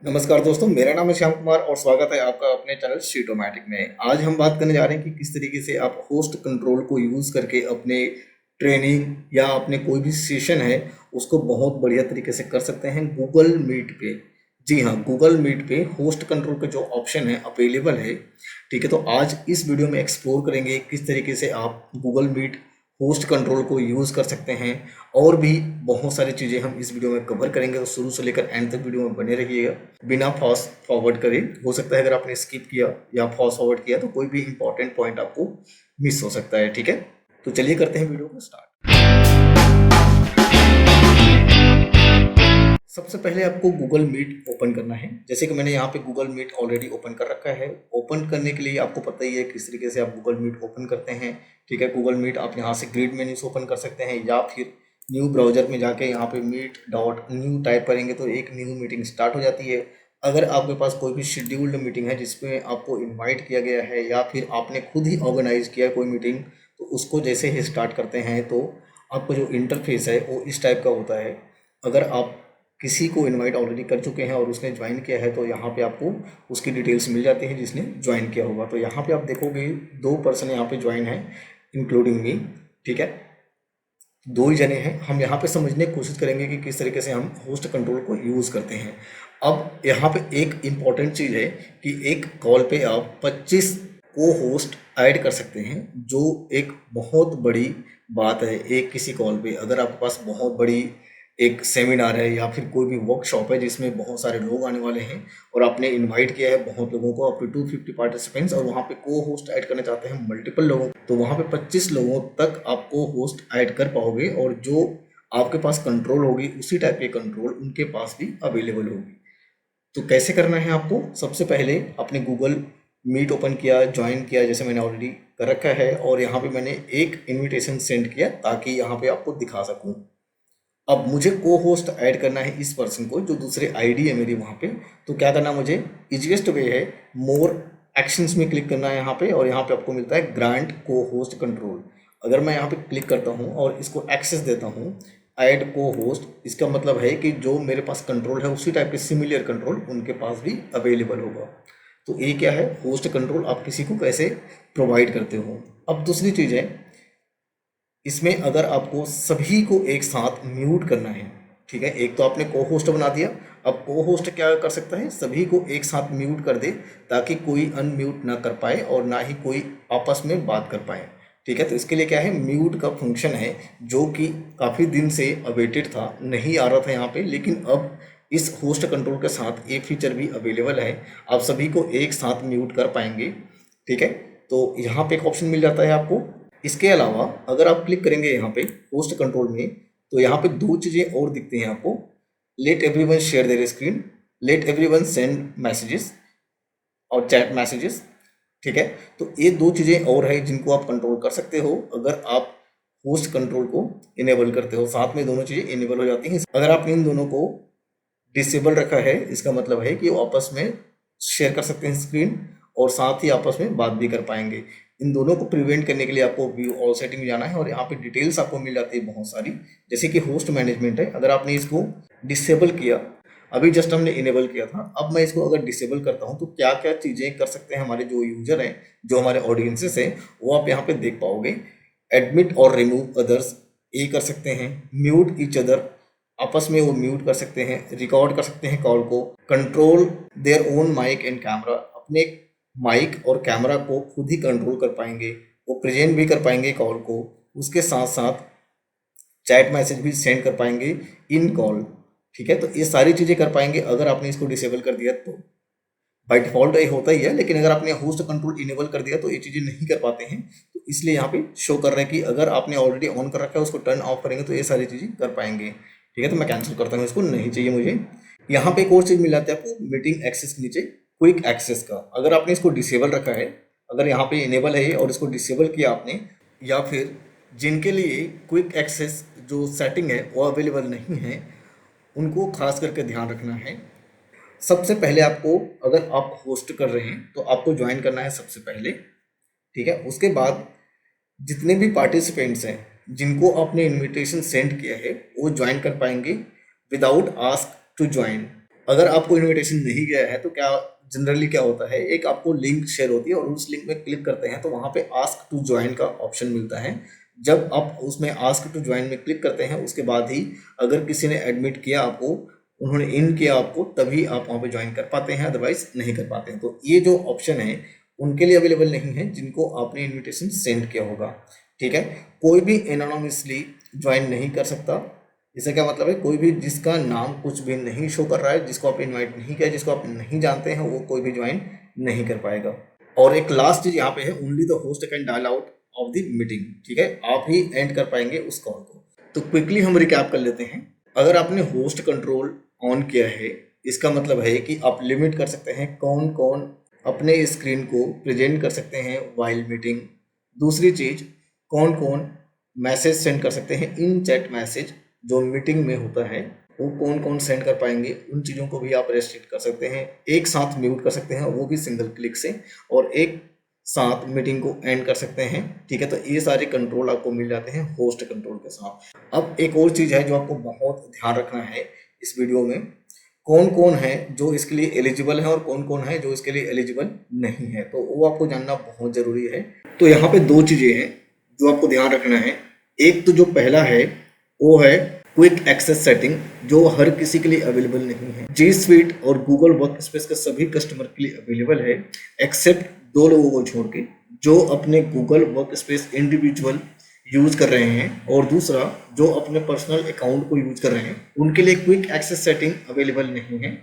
नमस्कार दोस्तों, मेरा नाम है श्याम कुमार और स्वागत है आपका अपने चैनल शीटोमैटिक में। आज हम बात करने जा रहे हैं कि किस तरीके से आप होस्ट कंट्रोल को यूज़ करके अपने ट्रेनिंग या अपने कोई भी सेशन है उसको बहुत बढ़िया तरीके से कर सकते हैं गूगल मीट पे। जी हाँ, गूगल मीट पे होस्ट कंट्रोल का जो ऑप्शन है अवेलेबल है। ठीक है, तो आज इस वीडियो में एक्सप्लोर करेंगे किस तरीके से आप गूगल मीट होस्ट कंट्रोल को यूज़ कर सकते हैं। और भी बहुत सारी चीज़ें हम इस वीडियो में कवर करेंगे, तो शुरू से लेकर एंड तक वीडियो में बने रहिएगा बिना फास्ट फॉरवर्ड करे। हो सकता है अगर आपने स्किप किया या फास्ट फॉरवर्ड किया तो कोई भी इंपॉर्टेंट पॉइंट आपको मिस हो सकता है। ठीक है, तो चलिए करते हैं वीडियो को स्टार्ट। सबसे पहले आपको गूगल मीट ओपन करना है। जैसे कि मैंने यहाँ पे गूगल मीट ऑलरेडी ओपन कर रखा है। ओपन करने के लिए आपको पता ही है किस तरीके से आप गूगल मीट ओपन करते हैं। ठीक है, गूगल मीट आप यहाँ से ग्रिड मेन्यू से ओपन कर सकते हैं या फिर न्यू ब्राउजर में जाके यहाँ पे meet.new टाइप करेंगे तो एक न्यू मीटिंग स्टार्ट हो जाती है। अगर आपके पास कोई भी शेड्यूल्ड मीटिंग है जिसमें आपको इन्वाइट किया गया है या फिर आपने खुद ही ऑर्गेनाइज किया कोई मीटिंग, तो उसको जैसे ही स्टार्ट करते हैं तो आपका जो इंटरफेस है वो इस टाइप का होता है। अगर आप किसी को इनवाइट ऑलरेडी कर चुके हैं और उसने ज्वाइन किया है तो यहाँ पे आपको उसकी डिटेल्स मिल जाती है जिसने ज्वाइन किया होगा। तो यहाँ पे आप देखोगे 2 पर्सन यहाँ पे ज्वाइन है इंक्लूडिंग मी। ठीक है, 2 ही जने हैं। हम यहाँ पे समझने की कोशिश करेंगे कि किस तरीके से हम होस्ट कंट्रोल को यूज़ करते हैं। अब यहाँ पे एक इम्पॉर्टेंट चीज़ है कि एक कॉल पे आप 25 को होस्ट ऐड कर सकते हैं, जो एक बहुत बड़ी बात है। एक किसी कॉल पे अगर आपके पास बहुत बड़ी एक सेमिनार है या फिर कोई भी वर्कशॉप है जिसमें बहुत सारे लोग आने वाले हैं और आपने इनवाइट किया है बहुत लोगों को, अप टू 250 पार्टिसिपेंट्स, और वहाँ पे को होस्ट ऐड करना चाहते हैं मल्टीपल लोगों, तो वहाँ पे 25 लोगों तक आप को होस्ट ऐड कर पाओगे और जो आपके पास कंट्रोल होगी उसी टाइप के कंट्रोल उनके पास भी अवेलेबल होगी। तो कैसे करना है आपको? सबसे पहले आपने गूगल मीट ओपन किया, ज्वाइन किया जैसे मैंने ऑलरेडी कर रखा है, और यहाँ पे मैंने एक इनविटेशन सेंड किया ताकि यहाँ पे आपको दिखा सकूँ। अब मुझे को होस्ट ऐड करना है इस पर्सन को जो दूसरे आईडी है मेरी वहाँ पे। तो क्या करना मुझे, इजीएस्ट वे है मोर एक्शंस में क्लिक करना है यहाँ पे, और यहाँ पे आपको मिलता है ग्रांट को होस्ट कंट्रोल। अगर मैं यहाँ पे क्लिक करता हूँ और इसको एक्सेस देता हूँ ऐड को होस्ट, इसका मतलब है कि जो मेरे पास कंट्रोल है उसी टाइप के सिमिलर कंट्रोल उनके पास भी अवेलेबल होगा। तो ये क्या है, होस्ट कंट्रोल आप किसी को कैसे प्रोवाइड करते हो। अब दूसरी चीज़ है, इसमें अगर आपको सभी को एक साथ म्यूट करना है, ठीक है, एक तो आपने को होस्ट बना दिया, अब को होस्ट क्या कर सकता है, सभी को एक साथ म्यूट कर दे ताकि कोई अनम्यूट ना कर पाए और ना ही कोई आपस में बात कर पाए। ठीक है, तो इसके लिए क्या है, म्यूट का फंक्शन है जो कि काफ़ी दिन से अवेटेड था, नहीं आ रहा था यहाँ पे, लेकिन अब इस होस्ट कंट्रोल के साथ एक फीचर भी अवेलेबल है, आप सभी को एक साथ म्यूट कर पाएंगे। ठीक है, तो यहाँ पे एक ऑप्शन मिल जाता है आपको। इसके अलावा अगर आप क्लिक करेंगे यहाँ पे होस्ट कंट्रोल में तो यहाँ पे 2 चीज़ें और दिखती हैं आपको, late everyone share their screen, late everyone send messages और चैट मैसेजेस। ठीक है, तो ये 2 चीज़ें और है जिनको आप कंट्रोल कर सकते हो अगर आप होस्ट कंट्रोल को इनेबल करते हो। साथ में दोनों चीज़ें इनेबल हो जाती हैं। अगर आपने इन दोनों को डिसेबल रखा है इसका मतलब है कि वो आपस में शेयर कर सकते हैं स्क्रीन और साथ ही आपस में बात भी कर पाएंगे। इन दोनों को प्रिवेंट करने के लिए आपको व्यू ऑल सेटिंग में जाना है और यहाँ पे डिटेल्स आपको मिल जाती है बहुत सारी, जैसे कि होस्ट मैनेजमेंट है। अगर आपने इसको डिसेबल किया, अभी जस्ट हमने इनेबल किया था, अब मैं इसको अगर डिसेबल करता हूँ तो क्या क्या चीज़ें कर सकते हैं हमारे जो यूजर हैं, जो हमारे ऑडियंसेस हैं, वो आप यहाँ पे देख पाओगे। एडमिट और रिमूव अदर्स ये कर सकते हैं, म्यूट ईच अदर, आपस में वो म्यूट कर सकते हैं, रिकॉर्ड कर सकते हैं कॉल को, control their own mic and camera, अपने माइक और कैमरा को खुद ही कंट्रोल कर पाएंगे, वो प्रेजेंट भी कर पाएंगे कॉल को, उसके साथ साथ चैट मैसेज भी सेंड कर पाएंगे इन कॉल। ठीक है, तो ये सारी चीज़ें कर पाएंगे अगर आपने इसको डिसेबल कर दिया तो। बाय डिफॉल्ट ये होता ही है, लेकिन अगर आपने होस्ट कंट्रोल इनेबल कर दिया तो ये चीज़ें नहीं कर पाते हैं, तो इसलिए यहाँ पे शो कर रहा है कि अगर आपने ऑलरेडी ऑन कर रखा है उसको टर्न ऑफ करेंगे तो ये सारी चीज़ें कर पाएंगे। ठीक है, तो मैं कैंसिल करता हूँ, इसको नहीं चाहिए मुझे। यहाँ पे एक और चीज़ मिल जाती है आपको मीटिंग एक्सेस के नीचे, क्विक एक्सेस का। अगर आपने इसको डिसेबल रखा है, अगर यहाँ पे इनेबल है और इसको डिसेबल किया आपने, या फिर जिनके लिए क्विक एक्सेस जो सेटिंग है वो अवेलेबल नहीं है, उनको खास करके ध्यान रखना है। सबसे पहले आपको, अगर आप होस्ट कर रहे हैं तो आपको ज्वाइन करना है सबसे पहले। ठीक है, उसके बाद जितने भी पार्टिसिपेंट्स हैं जिनको आपने इनविटेशन सेंड किया है वो ज्वाइन कर पाएंगे विदाउट आस्क टू ज्वाइन। अगर आपको इनविटेशन नहीं गया है तो क्या जनरली क्या होता है, एक आपको लिंक शेयर होती है और उस लिंक में क्लिक करते हैं तो वहाँ पे आस्क टू ज्वाइन का ऑप्शन मिलता है। जब आप उसमें आस्क टू ज्वाइन में क्लिक करते हैं उसके बाद ही अगर किसी ने एडमिट किया आपको, उन्होंने इन किया आपको, तभी आप वहाँ पे ज्वाइन कर पाते हैं, अदरवाइज नहीं कर पाते हैं। तो ये जो ऑप्शन है उनके लिए अवेलेबल नहीं है जिनको आपने इन्विटेशन सेंड किया होगा। ठीक है, कोई भी एनोनिमसली ज्वाइन नहीं कर सकता। इसका क्या मतलब है, कोई भी जिसका नाम कुछ भी नहीं शो कर रहा है, जिसको आप इनवाइट नहीं किया, जिसको आप नहीं जानते हैं, वो कोई भी ज्वाइन नहीं कर पाएगा। और एक लास्ट चीज यहाँ पे है, only the host can dial out of the meeting. ठीक है, आप ही एंड कर पाएंगे उस कॉल को। तो क्विकली हम रिकैप कर लेते हैं। अगर आपने होस्ट कंट्रोल ऑन किया है, इसका मतलब है कि आप लिमिट कर सकते हैं कौन कौन अपने स्क्रीन को प्रेजेंट कर सकते हैं वाइल मीटिंग। दूसरी चीज, कौन कौन मैसेज सेंड कर सकते हैं, इन चैट मैसेज जो मीटिंग में होता है वो कौन कौन सेंड कर पाएंगे, उन चीज़ों को भी आप रेस्ट्रिक्ट कर सकते हैं। एक साथ म्यूट कर सकते हैं, वो भी सिंगल क्लिक से, और एक साथ मीटिंग को एंड कर सकते हैं। ठीक है, तो ये सारे कंट्रोल आपको मिल जाते हैं होस्ट कंट्रोल के साथ। अब एक और चीज़ है जो आपको बहुत ध्यान रखना है इस वीडियो में, कौन कौन है जो इसके लिए एलिजिबल है और कौन कौन है जो इसके लिए एलिजिबल नहीं है, तो वो आपको जानना बहुत ज़रूरी है। तो यहाँ पे दो चीज़ें हैं जो आपको ध्यान रखना है। एक तो जो पहला है वो है क्विक एक्सेस सेटिंग, जो हर किसी के लिए अवेलेबल नहीं है। जी स्वीट और गूगल वर्क स्पेस का सभी कस्टमर के लिए अवेलेबल है, एक्सेप्ट दो लोगों को छोड़ के, जो अपने Google work space individual use कर रहे हैं और दूसरा जो अपने पर्सनल अकाउंट को यूज कर रहे हैं, उनके लिए क्विक एक्सेस सेटिंग अवेलेबल नहीं है।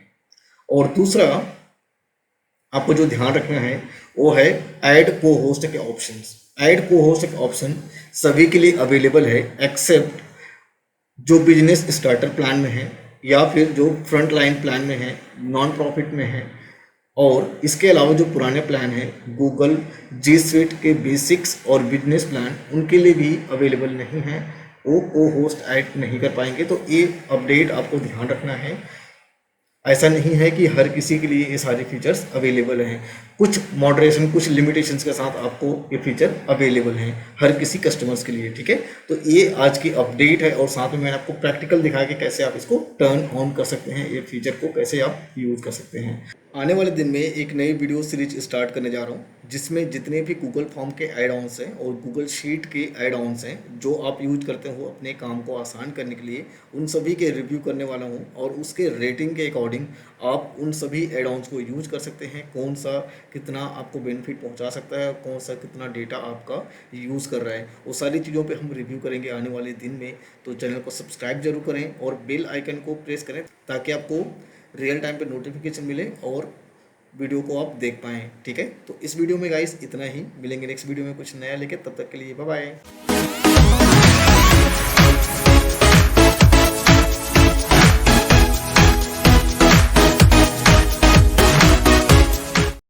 और दूसरा आपको जो ध्यान रखना है वो है ऐड को होस्ट के ऑप्शंस। ऐड को होस्ट के ऑप्शन सभी के लिए अवेलेबल है एक्सेप्ट जो बिजनेस स्टार्टर प्लान में है या फिर जो फ्रंट लाइन प्लान में है, नॉन प्रॉफिट में है। और इसके अलावा जो पुराने प्लान है गूगल जी स्वीट के बेसिक्स और बिजनेस प्लान, उनके लिए भी अवेलेबल नहीं है, वो होस्ट ऐड नहीं कर पाएंगे। तो ये अपडेट आपको ध्यान रखना है। ऐसा नहीं है कि हर किसी के लिए ये सारे फीचर्स अवेलेबल हैं, कुछ मॉडरेशन कुछ लिमिटेशंस के साथ आपको ये फीचर अवेलेबल हैं हर किसी कस्टमर्स के लिए। ठीक है, तो ये आज की अपडेट है और साथ में मैंने आपको प्रैक्टिकल दिखाया कि कैसे आप इसको टर्न ऑन कर सकते हैं, ये फीचर को कैसे आप यूज़ कर सकते हैं। आने वाले दिन में एक नई वीडियो सीरीज स्टार्ट करने जा रहा हूँ जिसमें जितने भी गूगल फॉर्म के ऐड ऑन्स हैं और गूगल शीट के ऐड ऑन्स हैं जो आप यूज करते हो अपने काम को आसान करने के लिए, उन सभी के रिव्यू करने वाला हूँ और उसके रेटिंग के अकॉर्डिंग आप उन सभी ऐड ऑन्स को यूज कर सकते हैं, कौन सा कितना आपको बेनिफिट पहुँचा सकता है, कौन सा कितना डेटा आपका यूज़ कर रहा है, वो सारी चीज़ों पर हम रिव्यू करेंगे आने वाले दिन में। तो चैनल को सब्सक्राइब जरूर करें और बेल आइकन को प्रेस करें ताकि आपको रियल टाइम पे नोटिफिकेशन मिले और वीडियो को आप देख पाएँ। ठीक है, तो इस वीडियो में गाइस इतना ही, मिलेंगे नेक्स्ट वीडियो में कुछ नया लेके, तब तक के लिए बाय बाय।